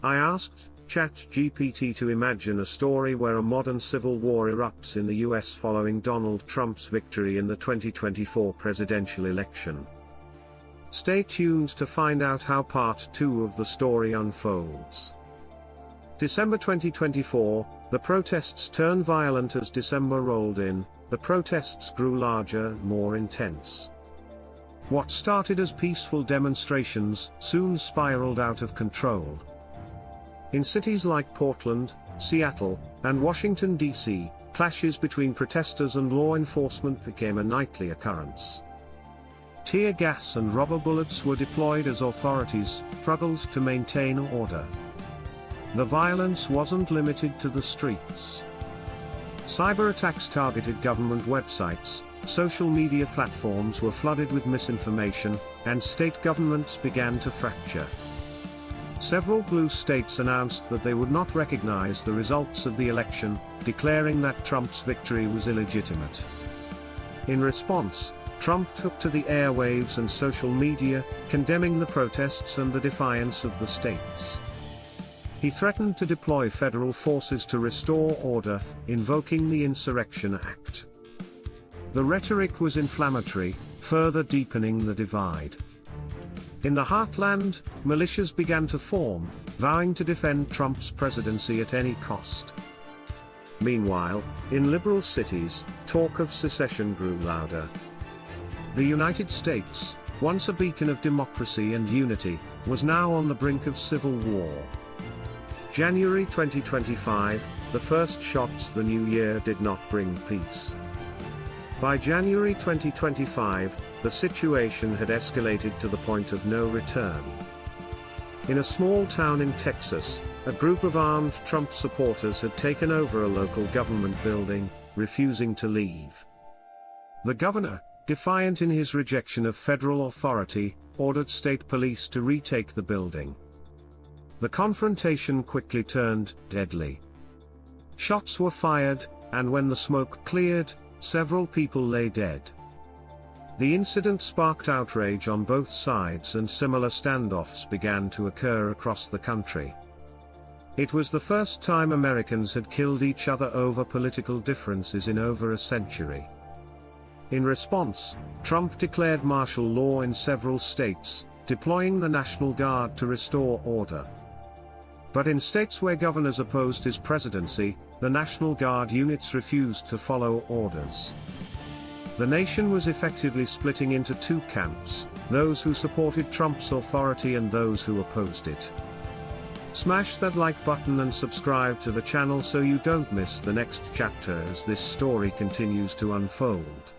I asked ChatGPT to imagine a story where a modern civil war erupts in the US following Donald Trump's victory in the 2024 presidential election. Stay tuned to find out how part 2 of the story unfolds. December 2024, the protests turned violent as December rolled in. The protests grew larger, more intense. What started as peaceful demonstrations soon spiraled out of control. In cities like Portland, Seattle, and Washington, D.C., clashes between protesters and law enforcement became a nightly occurrence. Tear gas and rubber bullets were deployed as authorities struggled to maintain order. The violence wasn't limited to the streets. Cyber attacks targeted government websites, social media platforms were flooded with misinformation, and state governments began to fracture. Several blue states announced that they would not recognize the results of the election, declaring that Trump's victory was illegitimate. In response, Trump took to the airwaves and social media, condemning the protests and the defiance of the states. He threatened to deploy federal forces to restore order, invoking the Insurrection Act. The rhetoric was inflammatory, further deepening the divide. In the heartland, militias began to form, vowing to defend Trump's presidency at any cost. Meanwhile, in liberal cities, talk of secession grew louder. The United States, once a beacon of democracy and unity, was now on the brink of civil war. January 2025, the first shots the new year did not bring peace. By January 2025, the situation had escalated to the point of no return. In a small town in Texas, a group of armed Trump supporters had taken over a local government building, refusing to leave. The governor, defiant in his rejection of federal authority, ordered state police to retake the building. The confrontation quickly turned deadly. Shots were fired, and when the smoke cleared, several people lay dead. The incident sparked outrage on both sides, and similar standoffs began to occur across the country. It was the first time Americans had killed each other over political differences in over a century. In response, Trump declared martial law in several states, deploying the National Guard to restore order. But in states where governors opposed his presidency, the National Guard units refused to follow orders. The nation was effectively splitting into two camps, those who supported Trump's authority and those who opposed it. Smash that like button and subscribe to the channel so you don't miss the next chapter as this story continues to unfold.